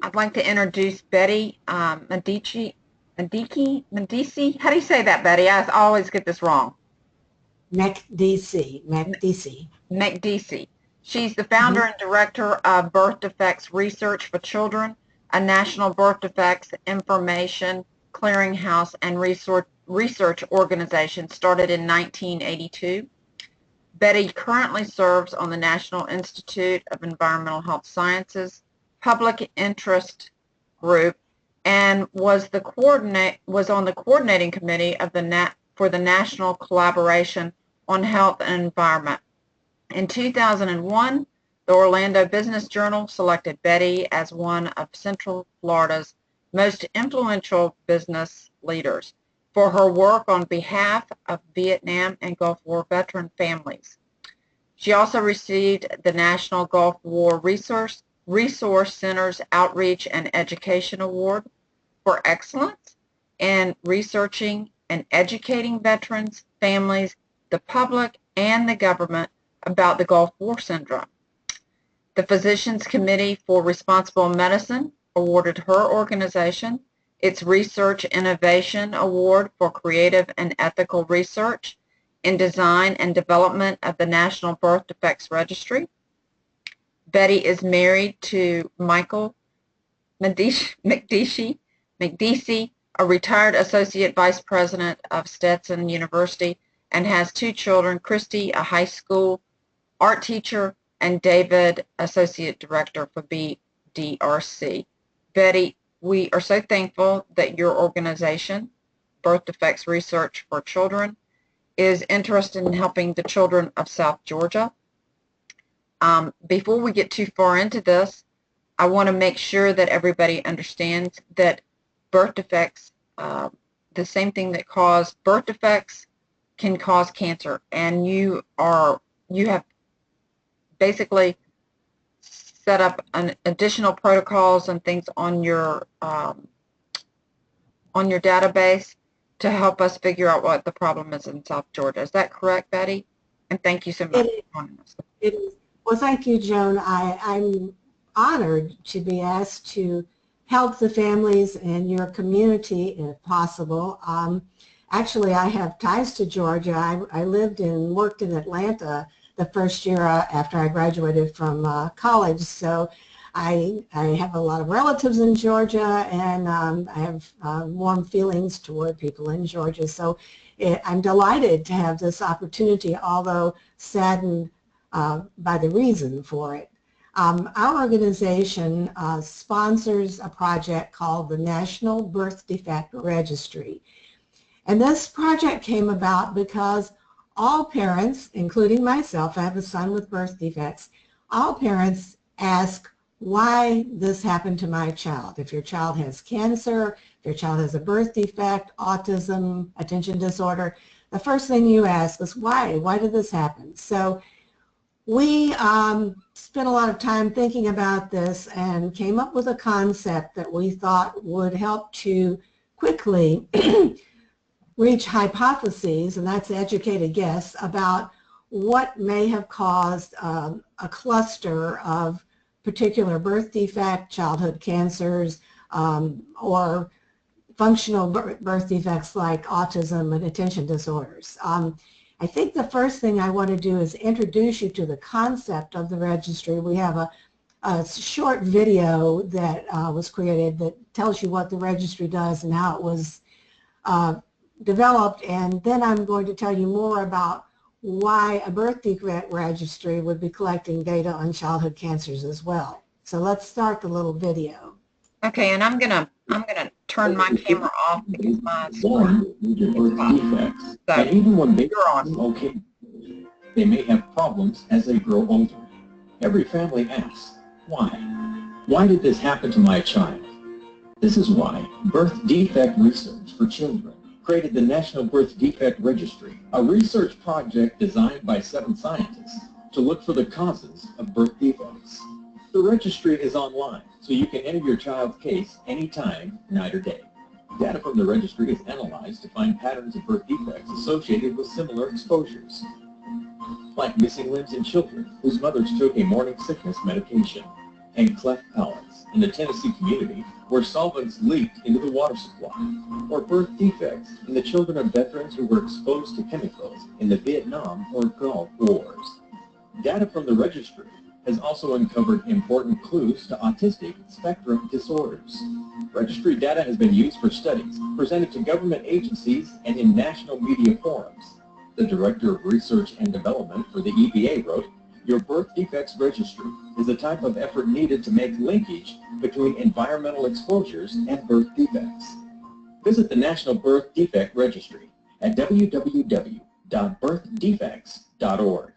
I'd like to introduce Betty Mekdeci. How do you say that, Betty? I always get this wrong. Mekdeci. She's the founder and director of Birth Defects Research for Children, a national birth defects information clearinghouse and research organization started in 1982. Betty currently serves on the National Institute of Environmental Health Sciences Public Interest Group and was on the coordinating committee of for the National Collaboration on Health and Environment. In 2001, the Orlando Business Journal selected Betty as one of Central Florida's most influential business leaders for her work on behalf of Vietnam and Gulf War veteran families. She also received the National Gulf War Resource Center's Outreach and Education Award for excellence in researching and educating veterans, families, the public, and the government about the Gulf War syndrome. The Physicians Committee for Responsible Medicine awarded her organization its Research Innovation Award for creative and ethical research in design and development of the National Birth Defects Registry. Betty is married to Michael Mekdeci, a retired associate vice president of Stetson University, and has two children, Christy, a high school art teacher, and David, associate director for BDRC. Betty, we are so thankful that your organization, Birth Defects Research for Children, is interested in helping the children of South Georgia. Before we get too far into this, I want to make sure that everybody understands that birth defects, the same thing that cause birth defects can cause cancer, and you have basically set up an additional protocols and things on your database to help us figure out what the problem is in South Georgia. Is that correct, Betty? And thank you so much for joining us. It is. Well, thank you, Joan. I'm honored to be asked to help the families in your community if possible. Actually, I have ties to Georgia. I lived and worked in Atlanta the first year after I graduated from college, so I have a lot of relatives in Georgia, and I have warm feelings toward people in Georgia. So I'm delighted to have this opportunity, although saddened by the reason for it. Our organization sponsors a project called the National Birth Defect Registry. And this project came about because all parents, including myself, I have a son with birth defects, all parents ask why this happened to my child. If your child has cancer, if your child has a birth defect, autism, attention disorder, the first thing you ask is why? Why did this happen? So we spent a lot of time thinking about this and came up with a concept that we thought would help to quickly reach hypotheses, and that's educated guess, about what may have caused a cluster of particular birth defect, childhood cancers, or functional birth defects like autism and attention disorders. I think the first thing I want to do is introduce you to the concept of the registry. We have a short video that was created that tells you what the registry does and how it was developed, and then I'm going to tell you more about why a birth defect registry would be collecting data on childhood cancers as well. So let's start the little video. Okay, and I'm gonna turn my camera off because my screen is defects. And even when they are on okay, they may have problems as they grow older. Every family asks, why? Why did this happen to my child? This is why Birth Defect Research for Children created the National Birth Defect Registry, a research project designed by 7 scientists to look for the causes of birth defects. The registry is online, so you can enter your child's case anytime, night or day. Data from the registry is analyzed to find patterns of birth defects associated with similar exposures, like missing limbs in children whose mothers took a morning sickness medication, and cleft palates in the Tennessee community where solvents leaked into the water supply, or birth defects in the children of veterans who were exposed to chemicals in the Vietnam or Gulf Wars. Data from the registry has also uncovered important clues to autistic spectrum disorders. Registry data has been used for studies presented to government agencies and in national media forums. The Director of Research and Development for the EPA wrote, "Your birth defects registry is the type of effort needed to make linkage between environmental exposures and birth defects." Visit the National Birth Defect Registry at www.birthdefects.org.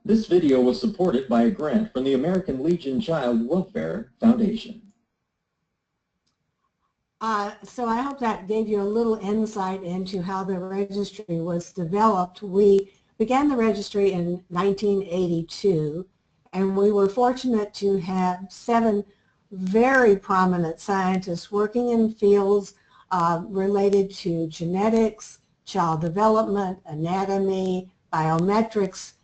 This video was supported by a grant from the American Legion Child Welfare Foundation. So I hope that gave you a little insight into how the registry was developed. We began the registry in 1982, and we were fortunate to have 7 very prominent scientists working in fields related to genetics, child development, anatomy, biometrics,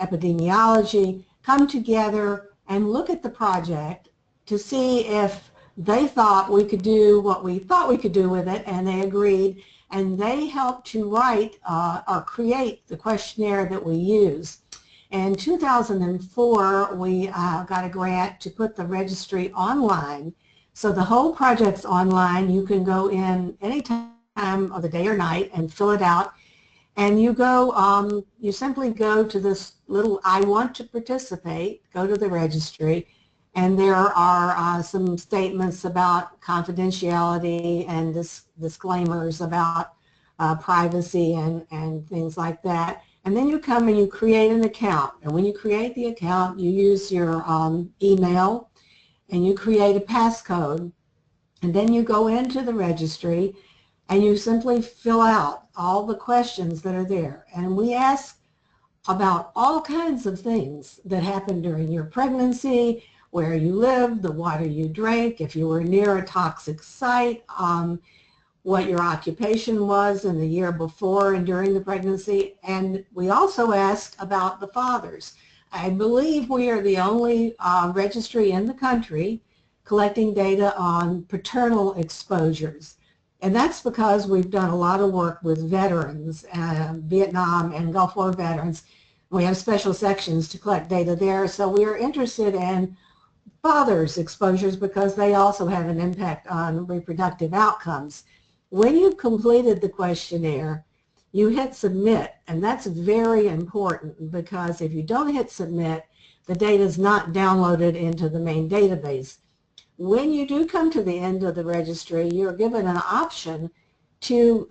epidemiology, come together and look at the project to see if they thought we could do what we thought we could do with it, and they agreed, and they helped to write or create the questionnaire that we use. In 2004, we got a grant to put the registry online. So the whole project's online. You can go in any time of the day or night and fill it out. And you go, you simply go to this little "I want to participate," go to the registry, and there are some statements about confidentiality and disclaimers about privacy and things like that. And then you come and you create an account. And when you create the account, you use your email and you create a passcode. And then you go into the registry and you simply fill out all the questions that are there. And we ask about all kinds of things that happened during your pregnancy, where you lived, the water you drank, if you were near a toxic site, what your occupation was in the year before and during the pregnancy. And we also asked about the fathers. I believe we are the only registry in the country collecting data on paternal exposures. And that's because we've done a lot of work with veterans, Vietnam and Gulf War veterans. We have special sections to collect data there. So we are interested in fathers' exposures because they also have an impact on reproductive outcomes. When you've completed the questionnaire, you hit submit, and that's very important because if you don't hit submit, the data is not downloaded into the main database. When you do come to the end of the registry, you're given an option to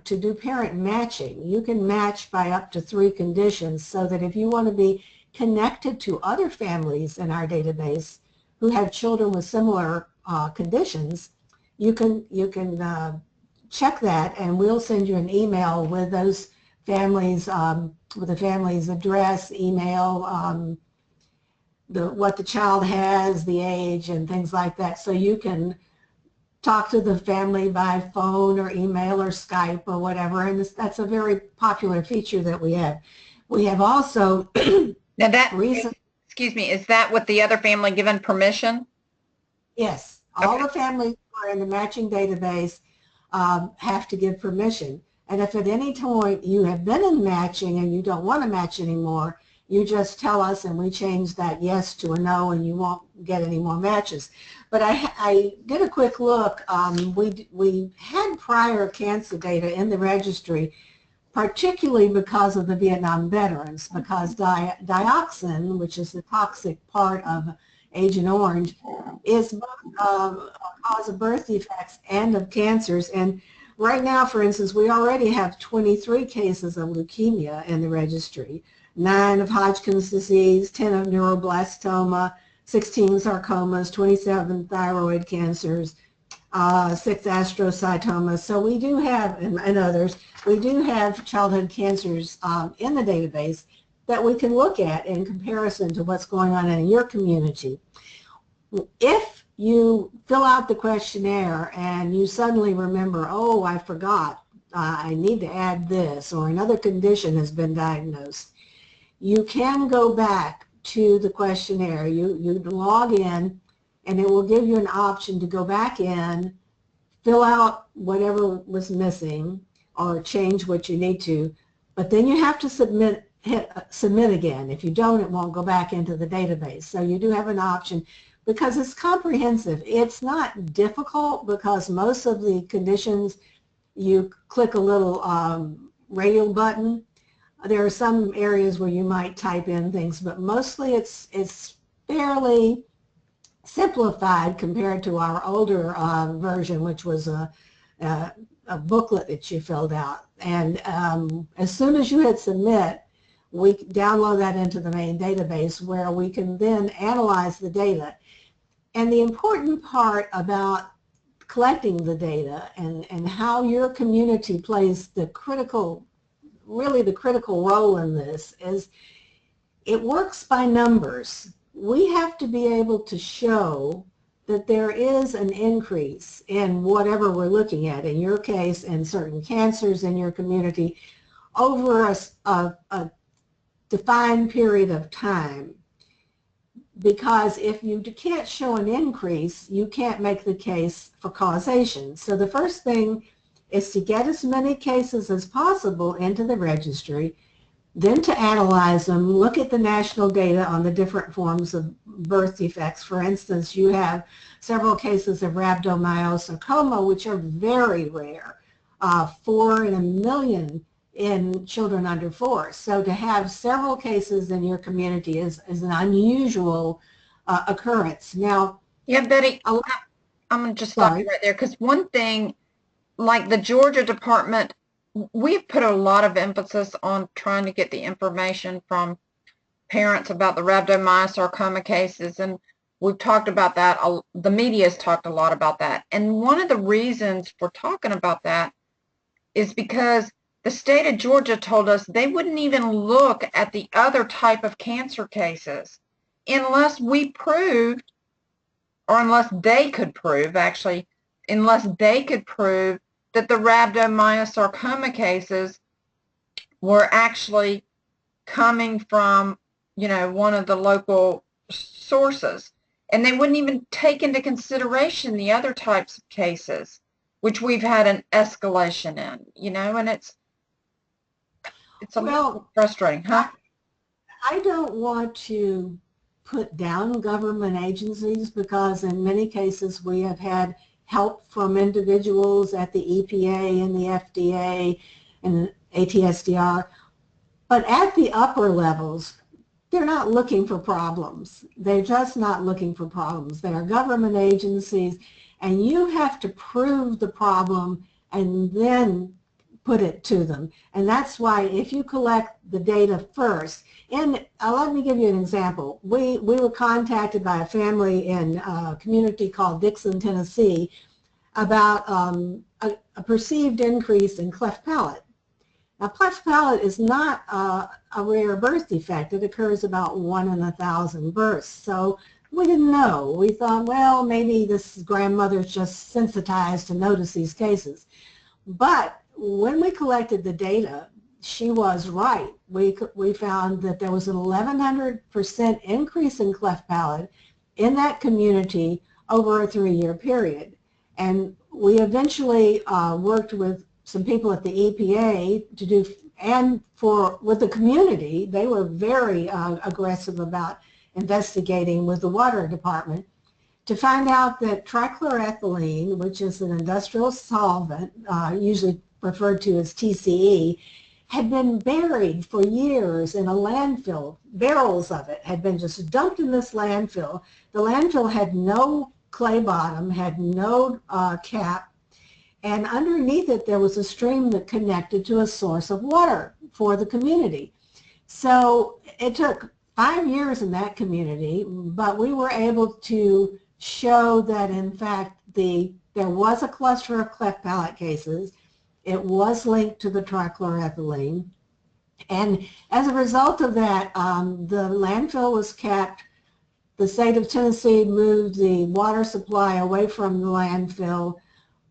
do parent matching. You can match by up to 3 conditions, so that if you want to be connected to other families in our database who have children with similar conditions, you can check that, and we'll send you an email with those families, with the family's address, email, what the child has, the age, and things like that. So you can talk to the family by phone or email or Skype or whatever, and that's a very popular feature that we have. We have also now that excuse me, is that with the other family given permission? Yes, all the families who are in the matching database have to give permission. And if at any point you have been in matching and you don't want to match anymore, you just tell us and we change that yes to a no, and you won't get any more matches. But I did a quick look. We had prior cancer data in the registry, particularly because of the Vietnam veterans, because dioxin, which is the toxic part of Agent Orange, is both a cause of birth defects and of cancers. And right now, for instance, we already have 23 cases of leukemia in the registry, 9 of Hodgkin's disease, 10 of neuroblastoma, 16 sarcomas, 27 thyroid cancers, 6 astrocytomas. So we do have, and others, we do have childhood cancers in the database that we can look at in comparison to what's going on in your community. If you fill out the questionnaire and you suddenly remember, oh, I forgot, I need to add this, or another condition has been diagnosed, you can go back to the questionnaire. You log in, and it will give you an option to go back in, fill out whatever was missing, or change what you need to, but then you have to hit submit again. If you don't, it won't go back into the database. So you do have an option because it's comprehensive. It's not difficult because most of the conditions you click a little radio button. There are some areas where you might type in things, but mostly it's fairly simplified compared to our older version, which was a booklet that you filled out. And as soon as you hit submit, we download that into the main database where we can then analyze the data. And the important part about collecting the data and how your community plays the critical role in this is it works by numbers. We have to be able to show that there is an increase in whatever we're looking at, in your case, in certain cancers in your community, over a defined period of time. Because if you can't show an increase, you can't make the case for causation. So the first thing is to get as many cases as possible into the registry, then to analyze them, look at the national data on the different forms of birth defects. For instance, you have several cases of rhabdomyosarcoma, which are very rare, 4 in a million in children under 4. So to have several cases in your community is an unusual occurrence. Now, yeah, Betty, I'm going to just stop you right there, because one thing, like the Georgia Department, we've put a lot of emphasis on trying to get the information from parents about the rhabdomyosarcoma cases, and we've talked about that. The media has talked a lot about that. And one of the reasons for talking about that is because the state of Georgia told us they wouldn't even look at the other type of cancer cases unless we proved, or unless they could prove, actually, unless they could prove that the rhabdomyosarcoma cases were actually coming from, one of the local sources. And they wouldn't even take into consideration the other types of cases, which we've had an escalation in, and it's a little frustrating, huh? I don't want to put down government agencies because in many cases we have had help from individuals at the EPA and the FDA and ATSDR, but at the upper levels, they're not looking for problems. They're just not looking for problems. They are government agencies, and you have to prove the problem and then put it to them. And that's why if you collect the data first, and let me give you an example. We were contacted by a family in a community called Dixon, Tennessee, about a perceived increase in cleft palate. Now, cleft palate is not a rare birth defect. It occurs about 1 in 1,000 births. So we didn't know. We thought, well, maybe this grandmother's just sensitized to notice these cases. But when we collected the data, she was right. We found that there was an 1,100% increase in cleft palate in that community over a 3-year period. And we eventually worked with some people at the EPA to do, and with the community, they were very aggressive about investigating with the water department to find out that trichloroethylene, which is an industrial solvent, usually referred to as TCE, had been buried for years in a landfill. Barrels of it had been just dumped in this landfill. The landfill had no clay bottom, had no cap, and underneath it there was a stream that connected to a source of water for the community. So it took 5 years in that community, but we were able to show that in fact there was a cluster of cleft palate cases. It was linked to the trichloroethylene, and as a result of that, the landfill was capped. The state of Tennessee moved the water supply away from the landfill.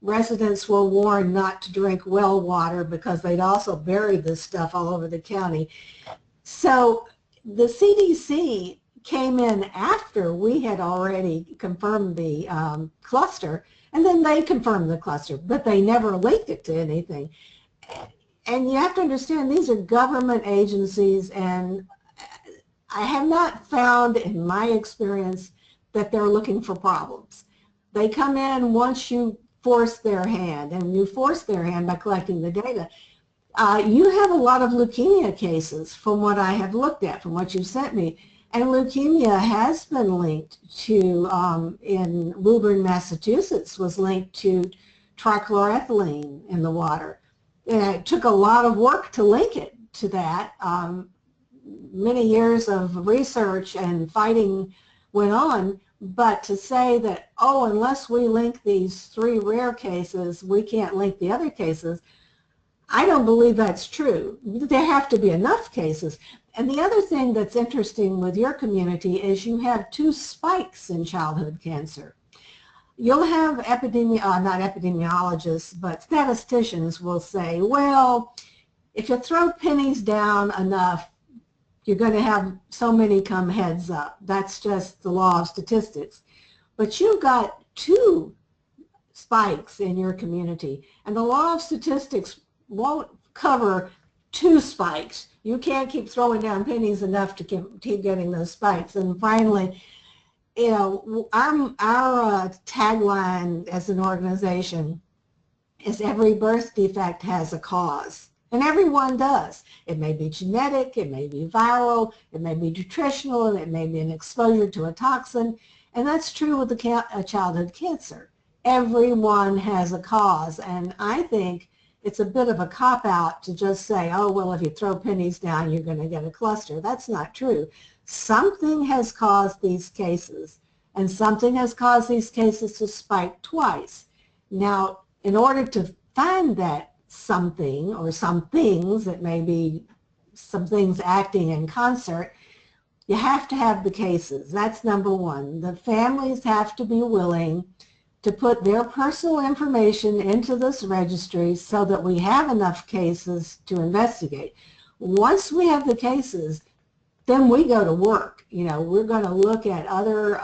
Residents were warned not to drink well water because they'd also buried this stuff all over the county. So the CDC came in after we had already confirmed the cluster, and then they confirmed the cluster, but they never linked it to anything. And you have to understand, these are government agencies, and I have not found in my experience that they're looking for problems. They come in once you force their hand, and you force their hand by collecting the data. You have a lot of leukemia cases from what I have looked at, from what you sent me, and leukemia has been linked to, in Woburn, Massachusetts, was linked to trichloroethylene in the water. And it took a lot of work to link it to that. Many years of research and fighting went on, but to say that, oh, unless we link these 3 rare cases, we can't link the other cases, I don't believe that's true. There have to be enough cases. And the other thing that's interesting with your community is you have 2 spikes in childhood cancer. You'll have not epidemiologists, but statisticians will say, well, if you throw pennies down enough, you're going to have so many come heads up. That's just the law of statistics. But you've got 2 spikes in your community, and the law of statistics won't cover 2 spikes. You can't keep throwing down pennies enough to keep getting those spikes. And finally, you know, our tagline as an organization is every birth defect has a cause. And everyone does. It may be genetic, it may be viral, it may be nutritional, it may be an exposure to a toxin. And that's true with the childhood cancer. Everyone has a cause. And I think it's a bit of a cop-out to just say, oh, well, if you throw pennies down, you're going to get a cluster. That's not true. Something has caused these cases, and something has caused these cases to spike twice. Now, in order to find that something or some things, that may be some things acting in concert, you have to have the cases. That's number one. The families have to be willing to put their personal information into this registry so that we have enough cases to investigate. Once we have the cases, then we go to work. You know, we're going to look at other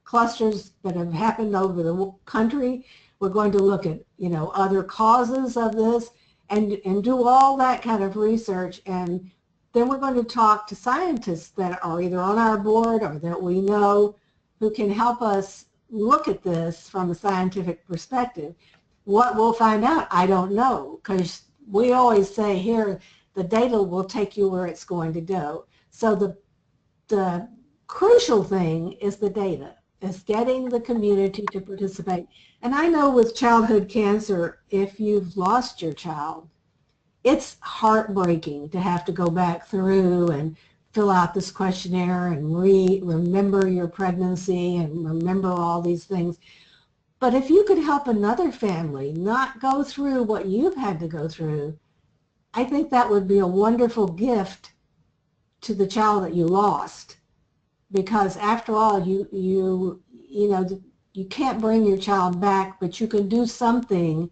clusters that have happened over the country. We're going to look at, you know, other causes of this and do all that kind of research. And then we're going to talk to scientists that are either on our board or that we know who can help us look at this from a scientific perspective. What we'll find out, I don't know, because we always say here, the data will take you where it's going to go. So the crucial thing is the data, is getting the community to participate. And I know with childhood cancer, if you've lost your child, it's heartbreaking to have to go back through and fill out this questionnaire and remember your pregnancy and remember all these things. But if you could help another family not go through what you've had to go through, I think that would be a wonderful gift to the child that you lost. Because after all, you know, you can't bring your child back, but you can do something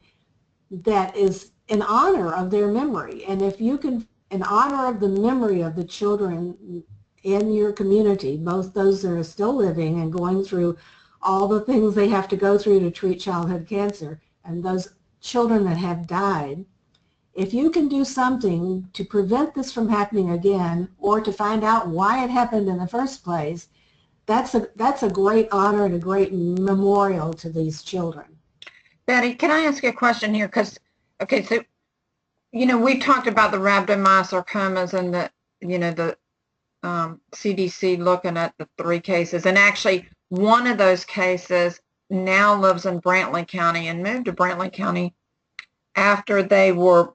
that is in honor of their memory. And if you can, in honor of the memory of the children in your community, both those that are still living and going through all the things they have to go through to treat childhood cancer, and those children that have died, if you can do something to prevent this from happening again or to find out why it happened in the first place, that's a great honor and a great memorial to these children. Betty, can I ask you a question here? Because, okay, so, you know, we talked about the rhabdomyosarcomas and the, you know, the CDC looking at the 3 cases. And actually, one of those cases now lives in Brantley County and moved to Brantley County after they were,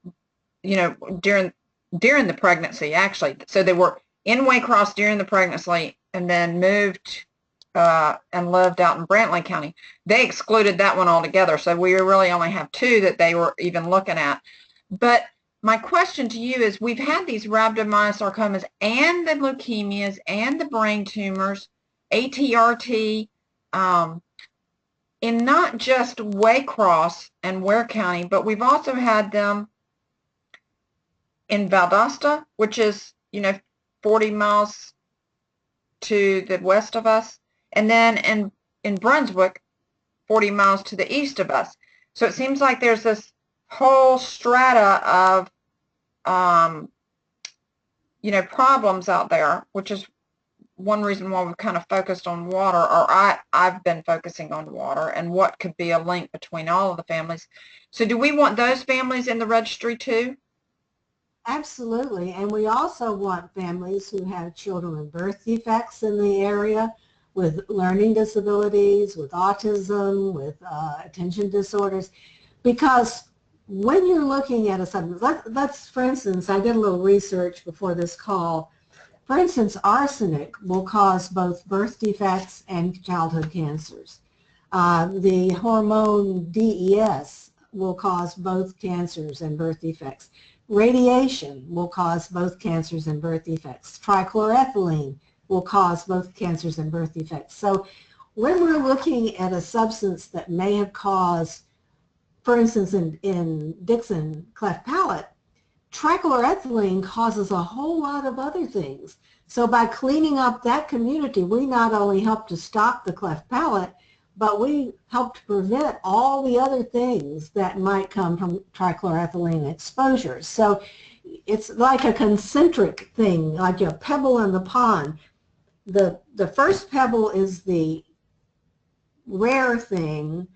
you know, during the pregnancy, actually. So they were in Waycross during the pregnancy and then moved and lived out in Brantley County. They excluded that one altogether, so we really only have 2 that they were even looking at. But my question to you is, we've had these rhabdomyosarcomas and the leukemias and the brain tumors, ATRT, in not just Waycross and Ware County, but we've also had them in Valdosta, which is, you know, 40 miles to the west of us, and then in Brunswick, 40 miles to the east of us. So it seems like there's this whole strata of, you know, problems out there, which is one reason why we've kind of focused on water, or I've been focusing on water and what could be a link between all of the families. So do we want those families in the registry too? Absolutely, and we also want families who have children with birth defects in the area, with learning disabilities, with autism, with attention disorders, because when you're looking at a substance, let's, for instance, I did a little research before this call. For instance, arsenic will cause both birth defects and childhood cancers. The hormone DES will cause both cancers and birth defects. Radiation will cause both cancers and birth defects. Trichloroethylene will cause both cancers and birth defects. So when we're looking at a substance that may have caused, for instance, in Dixon cleft palate, trichloroethylene causes a whole lot of other things. So by cleaning up that community, we not only help to stop the cleft palate, but we help to prevent all the other things that might come from trichloroethylene exposure. So it's like a concentric thing, like a pebble in the pond. The first pebble is the rare thing,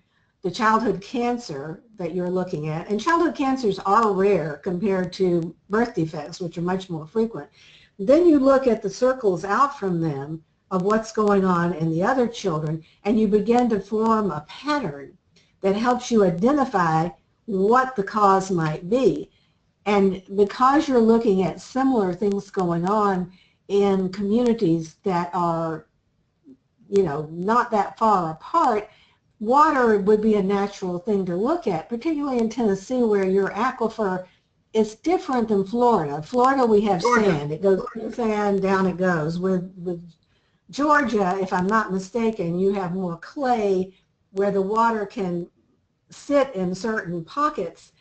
the childhood cancer that you're looking at. And childhood cancers are rare compared to birth defects, which are much more frequent. Then you look at the circles out from them of what's going on in the other children, and you begin to form a pattern that helps you identify what the cause might be. And because you're looking at similar things going on in communities that are, you know, not that far apart, water would be a natural thing to look at, particularly in Tennessee where your aquifer is different than Florida. Florida, we have sand. It goes sand, down it goes. With Georgia, if I'm not mistaken, you have more clay where the water can sit in certain pockets,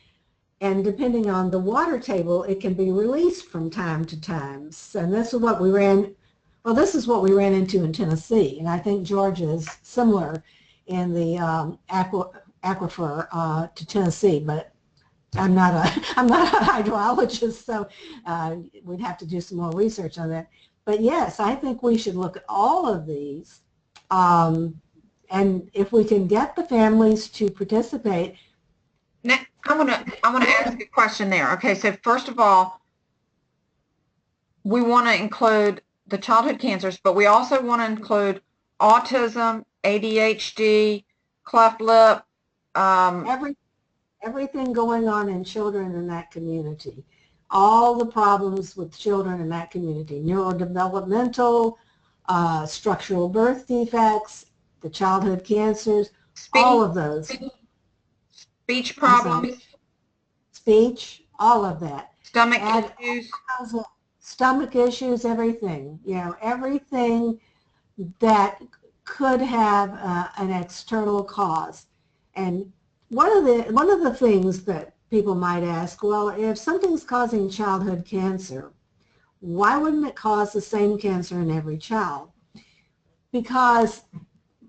and depending on the water table, it can be released from time to time. And this is what we ran, well, this is what we ran into in Tennessee, and I think Georgia is similar in the aquifer to Tennessee, but I'm not a hydrologist, so we'd have to do some more research on that. But yes, I think we should look at all of these, and if we can get the families to participate. Now, I want to ask a question there. Okay, so first of all, we want to include the childhood cancers, but we also want to include autism, ADHD, cleft lip, everything going on in children in that community. All the problems with children in that community, neurodevelopmental, structural birth defects, the childhood cancers, all of those. Speech problems. Speech, all of that. Stomach issues. Stomach issues, everything. You know, everything that could have an external cause. And one of the things that people might ask, well, if something's causing childhood cancer, why wouldn't it cause the same cancer in every child? Because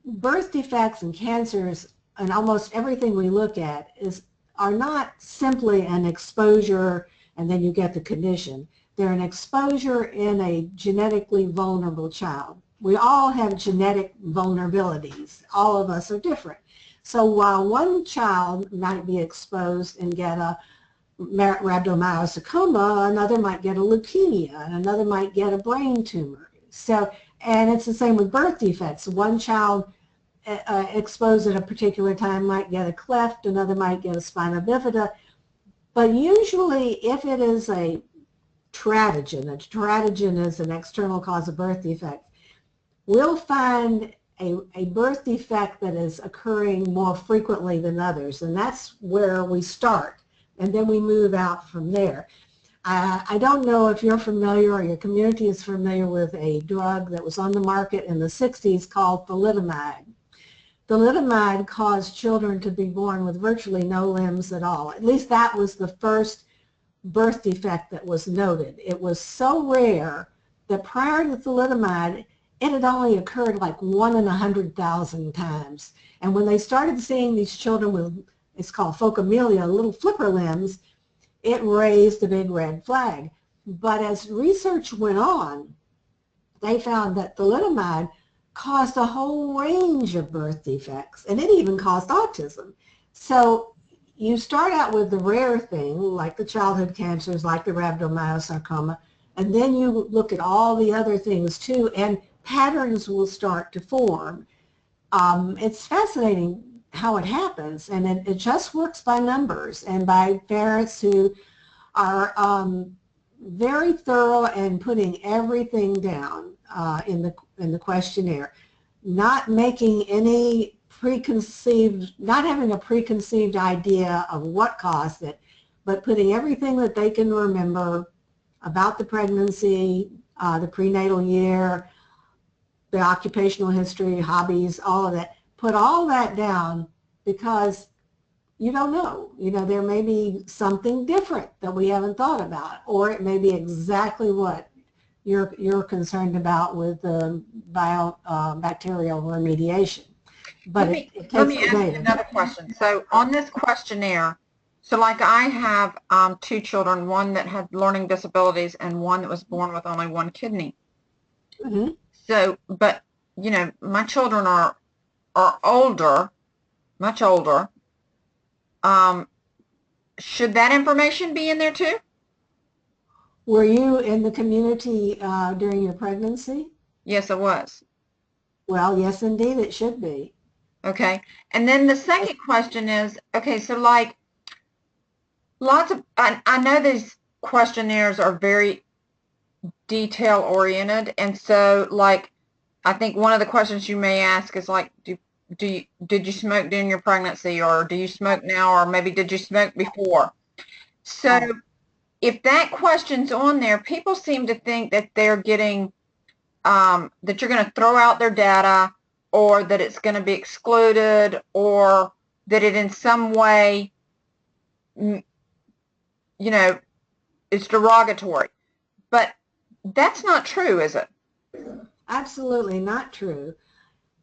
birth defects and cancers and almost everything we look at are not simply an exposure and then you get the condition. They're an exposure in a genetically vulnerable child. We all have genetic vulnerabilities. All of us are different. So while one child might be exposed and get a rhabdomyosarcoma, another might get a leukemia, and another might get a brain tumor. So, and it's the same with birth defects. One child exposed at a particular time might get a cleft, another might get a spina bifida. But usually if it is a teratogen is an external cause of birth defect, we'll find a birth defect that is occurring more frequently than others, and that's where we start, and then we move out from there. I don't know if you're familiar or your community is familiar with a drug that was on the market in the 60s called thalidomide. Thalidomide caused children to be born with virtually no limbs at all. At least that was the first birth defect that was noted. It was so rare that prior to thalidomide, it had only occurred like 1 in 100,000 times. And when they started seeing these children with, it's called phocomelia, little flipper limbs, it raised a big red flag. But as research went on, they found that thalidomide caused a whole range of birth defects, and it even caused autism. So you start out with the rare thing, like the childhood cancers, like the rhabdomyosarcoma, and then you look at all the other things too, and patterns will start to form. It's fascinating how it happens, and it just works by numbers and by parents who are very thorough and putting everything down in the questionnaire, not making any preconceived, not having a preconceived idea of what caused it, but putting everything that they can remember about the pregnancy, the prenatal year, the occupational history, hobbies, all of that. Put all that down because you don't know. You know, there may be something different that we haven't thought about, or it may be exactly what you're concerned about with the bacterial remediation. But it takes let me ask you data. another question. So on this questionnaire, so like I have 2 children, one that had learning disabilities and one that was born with only 1 kidney. Mm-hmm. So, but, you know, my children are older, much older. Should that information be in there too? Were you in the community during your pregnancy? Yes, it was. Well, yes, indeed, it should be. Okay. And then the second question is, okay, so like lots of, I know these questionnaires are very detail oriented, and so like I think one of the questions you may ask is like, did you smoke during your pregnancy, or do you smoke now, or maybe did you smoke before? So if that question's on there, people seem to think that they're getting that you're going to throw out their data, or that it's going to be excluded, or that it in some way, you know, is derogatory. But that's not true, is it? Absolutely not true.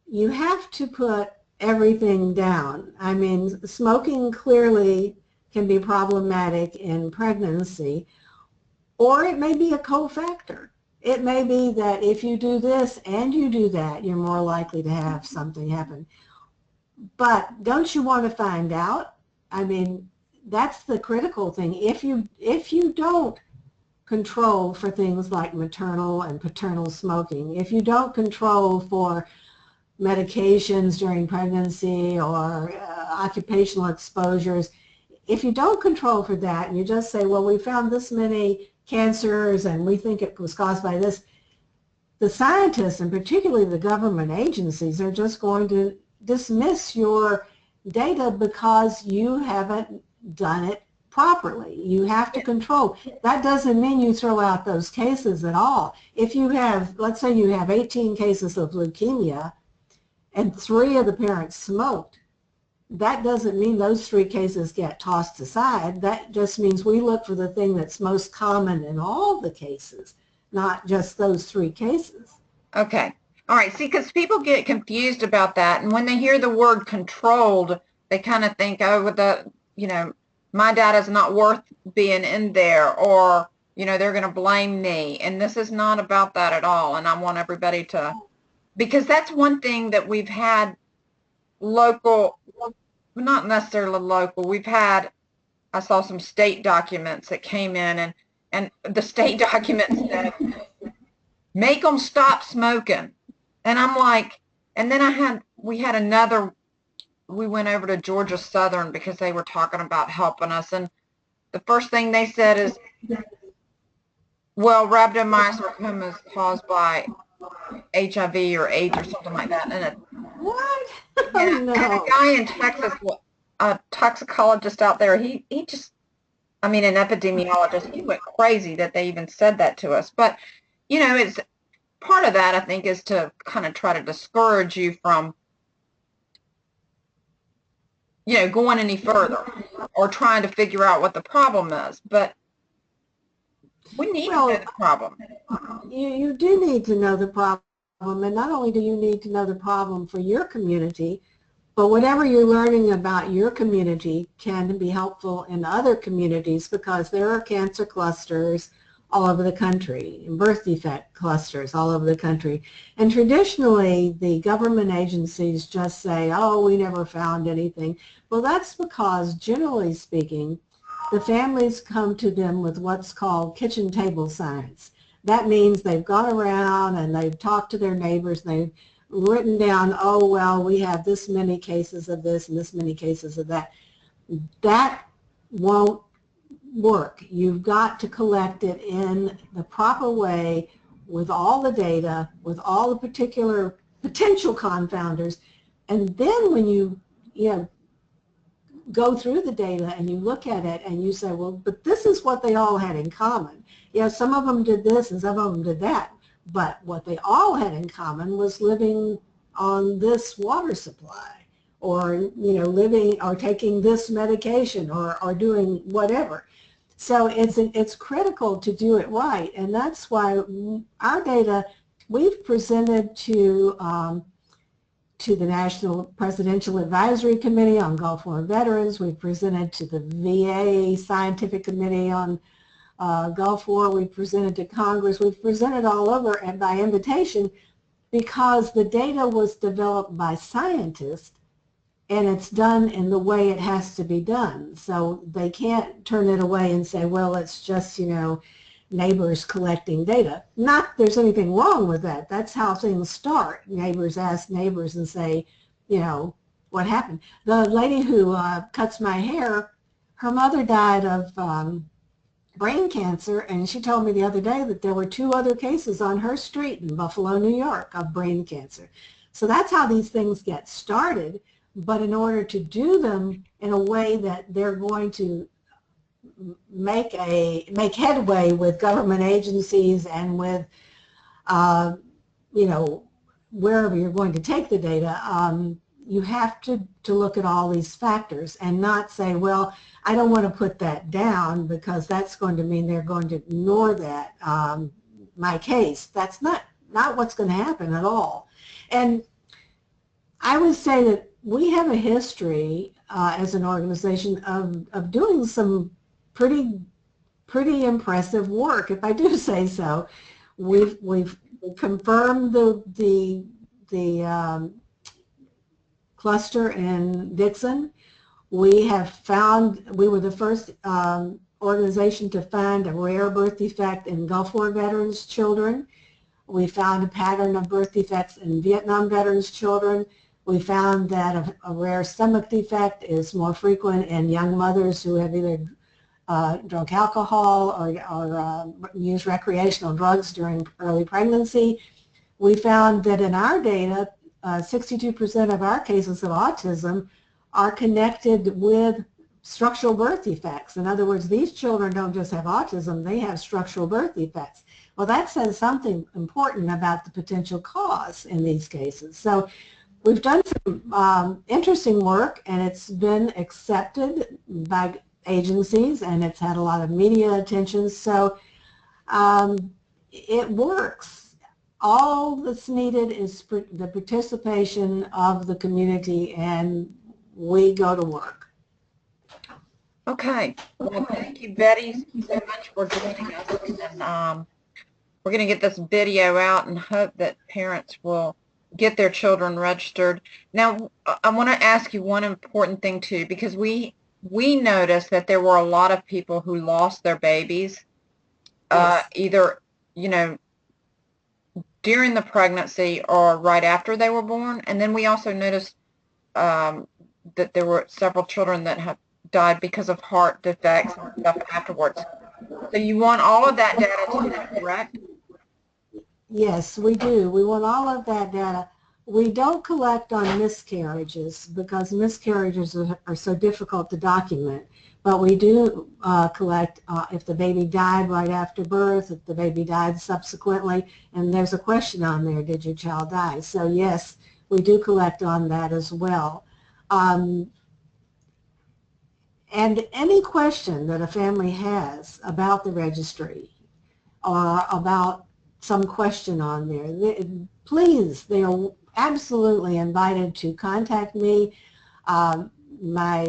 You have to put everything down. I mean, smoking clearly can be problematic in pregnancy, or it may be a cofactor. It may be that if you do this and you do that, you're more likely to have something happen. But don't you want to find out? I mean, that's the critical thing. If you don't control for things like maternal and paternal smoking, if you don't control for medications during pregnancy or occupational exposures, if you don't control for that and you just say, well, we found this many cancers and we think it was caused by this, the scientists and particularly the government agencies are just going to dismiss your data because you haven't done it properly. You have to control. That doesn't mean you throw out those cases at all. If you have, let's say you have 18 cases of leukemia and 3 of the parents smoked, that doesn't mean those 3 cases get tossed aside. That just means we look for the thing that's most common in all the cases, not just those 3 cases. Okay. All right. See, because people get confused about that, and when they hear the word controlled, they kind of think, oh, with the, you know, my data's not worth being in there, or, you know, they're going to blame me. And this is not about that at all. And I want everybody to, because that's one thing that we've had local, not necessarily local, we've had, I saw some state documents that came in, and the state documents said, make them stop smoking. And I'm like, and then we had another, we went over to Georgia Southern because they were talking about helping us. And the first thing they said is, well, rhabdomyosarcoma is caused by HIV or AIDS or something like that. And What? yeah, Oh, no. and a guy in Texas, a toxicologist out there, he just, I mean, an epidemiologist, he went crazy that they even said that to us. But, you know, it's part of that, I think, is to kind of try to discourage you from, you know, going any further or trying to figure out what the problem is. But we need to know the problem. you do need to know the problem, and not only do you need to know the problem for your community, but whatever you're learning about your community can be helpful in other communities, because there are cancer clusters all over the country, and birth defect clusters all over the country. And traditionally, the government agencies just say, oh, we never found anything. Well, that's because, generally speaking, the families come to them with what's called kitchen table science. That means they've gone around and they've talked to their neighbors, and they've written down, oh, well, we have this many cases of this and this many cases of that. That won't work. You've got to collect it in the proper way, with all the data, with all the particular potential confounders, and then when you go through the data and you look at it and you say, well, but this is what they all had in common. Some of them did this and some of them did that, but what they all had in common was living on this water supply, or living or taking this medication, or doing whatever. So it's critical to do it right, and that's why our data we've presented to the National Presidential Advisory Committee on Gulf War Veterans. We've presented to the VA Scientific Committee on Gulf War. We've presented to Congress. We've presented all over, and by invitation, because the data was developed by scientists, and it's done in the way it has to be done. So they can't turn it away and say, well, it's just, neighbors collecting data. Not that there's anything wrong with that. That's how things start. Neighbors ask neighbors and say, what happened? The lady who cuts my hair, her mother died of brain cancer, and she told me the other day that there were 2 other cases on her street in Buffalo, New York, of brain cancer. So that's how these things get started, but in order to do them in a way that they're going to make headway with government agencies and with wherever you're going to take the data, you have to look at all these factors and not say, well, I don't want to put that down because that's going to mean they're going to ignore that, my case. That's not what's going to happen at all. And I would say that we have a history as an organization of doing some pretty impressive work, if I do say so. We've confirmed the cluster in Dixon. We were the first organization to find a rare birth defect in Gulf War veterans' children. We found a pattern of birth defects in Vietnam veterans' children. We found that a rare stomach defect is more frequent in young mothers who have either drunk alcohol or used recreational drugs during early pregnancy. We found that in our data, 62% of our cases of autism are connected with structural birth defects. In other words, these children don't just have autism, they have structural birth defects. Well, that says something important about the potential cause in these cases. So we've done some interesting work, and it's been accepted by agencies, and it's had a lot of media attention. So it works. All that's needed is the participation of the community, and we go to work. Okay. Well, thank you, Betty, so much for joining us. And we're going to get this video out and hope that parents will get their children registered. Now, I want to ask you one important thing, too, because we noticed that there were a lot of people who lost their babies, yes, either, during the pregnancy or right after they were born. And then we also noticed that there were several children that have died because of heart defects and stuff afterwards. So you want all of that data too, correct? Yes, we do. We want all of that data. We don't collect on miscarriages because miscarriages are so difficult to document, but we do collect if the baby died right after birth, if the baby died subsequently, and there's a question on there, did your child die? So yes, we do collect on that as well. And any question that a family has about the registry or about some question on there, please, they are absolutely invited to contact me. My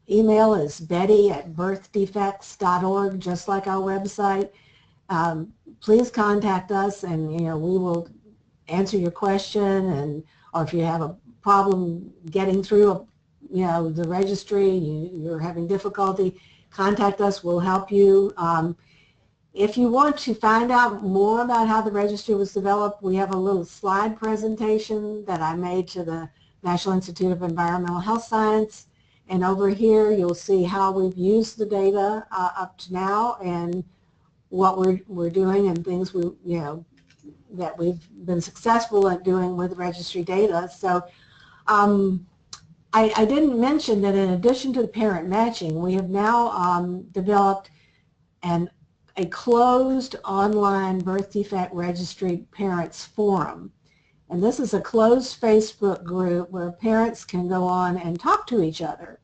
email is betty@birthdefects.org, just like our website. Please contact us, and we will answer your question, or if you have a problem getting through the registry, you're having difficulty, contact us. We'll help you. If you want to find out more about how the registry was developed, we have a little slide presentation that I made to the National Institute of Environmental Health Science. And over here, you'll see how we've used the data up to now, and what we're doing, and things that we've been successful at doing with registry data. So I didn't mention that in addition to the parent matching, we have now developed a closed online birth defect registry parents forum. And this is a closed Facebook group where parents can go on and talk to each other.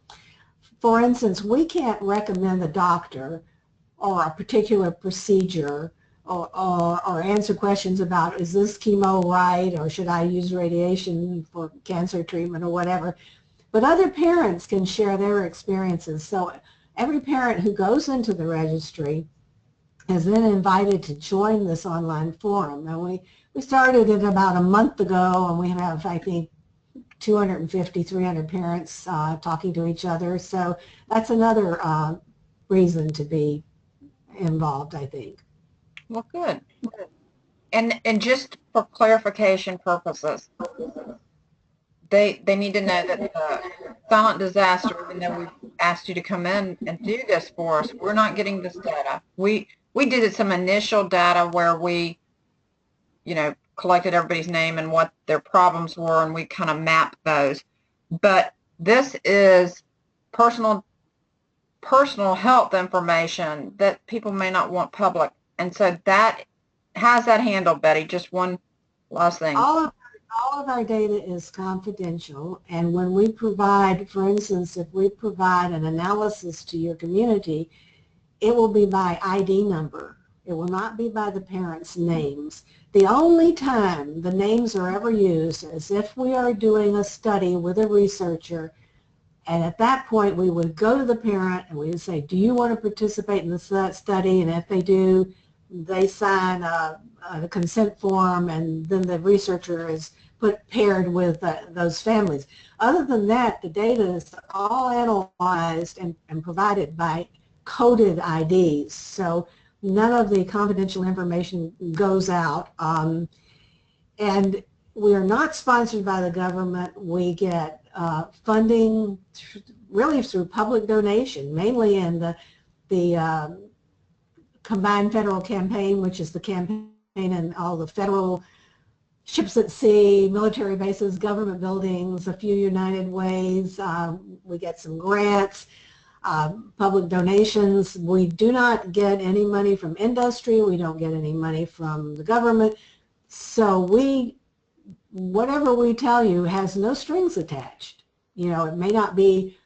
For instance, we can't recommend a doctor or a particular procedure, or answer questions about, is this chemo right, or should I use radiation for cancer treatment, or whatever. But other parents can share their experiences. So every parent who goes into the registry is then invited to join this online forum. And we started it about a month ago, and we have, I think, 250, 300 parents talking to each other. So that's another reason to be involved, I think. Well, good. And just for clarification purposes, they need to know that the silent disaster, even though we've asked you to come in and do this for us, we're not getting this data. We did some initial data where we, collected everybody's name and what their problems were, and we kind of mapped those. But this is personal health information that people may not want public. And so how's that handled, Betty? Just one last thing. All of our data is confidential, and when we provide, for instance, if we provide an analysis to your community, it will be by ID number. It will not be by the parents' names. The only time the names are ever used is if we are doing a study with a researcher, and at that point we would go to the parent and we would say, do you want to participate in this study? And if they do, they sign a consent form, and then the researcher is paired with those families. Other than that, the data is all analyzed and provided by coded IDs. So none of the confidential information goes out. And we are not sponsored by the government. We get funding really through public donation, mainly in the Combined Federal Campaign, which is the campaign in all the federal ships at sea, military bases, government buildings, a few United Ways. We get some grants, public donations. We do not get any money from industry. We don't get any money from the government. So whatever we tell you has no strings attached. It may not be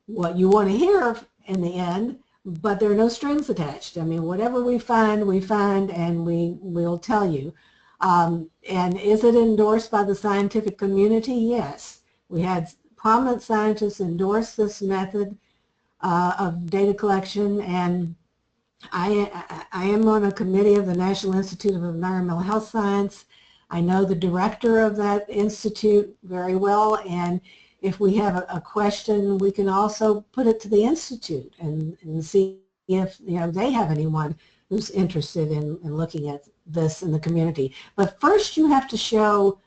what you want to hear in the end, but there are no strings attached. I mean, whatever we find, and we'll tell you. And is it endorsed by the scientific community? Yes. We had prominent scientists endorse this method of data collection, and I am on a committee of the National Institute of Environmental Health Science. I know the director of that institute very well, and if we have a question, we can also put it to the institute and see if they have anyone who's interested in looking at this in the community. But first you have to show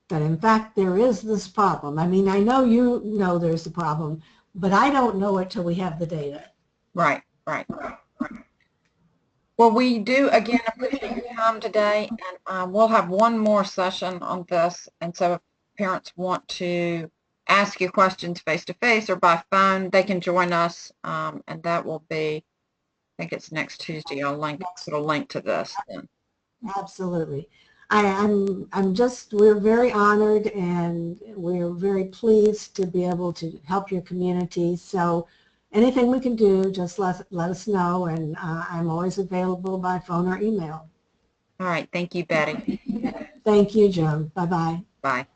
that in fact there is this problem. I mean, I know you know there's a problem, but I don't know it till we have the data. Right. Well, we do, again, appreciate your time today, and we'll have one more session on this. And so if parents want to ask you questions face-to-face or by phone, they can join us, and that will be, I think it's next Tuesday. I'll put a link to this then. Absolutely. We're very honored, and we're very pleased to be able to help your community. So anything we can do, just let us know, and I'm always available by phone or email. All right. Thank you, Betty. Thank you, Joan. Bye-bye. Bye.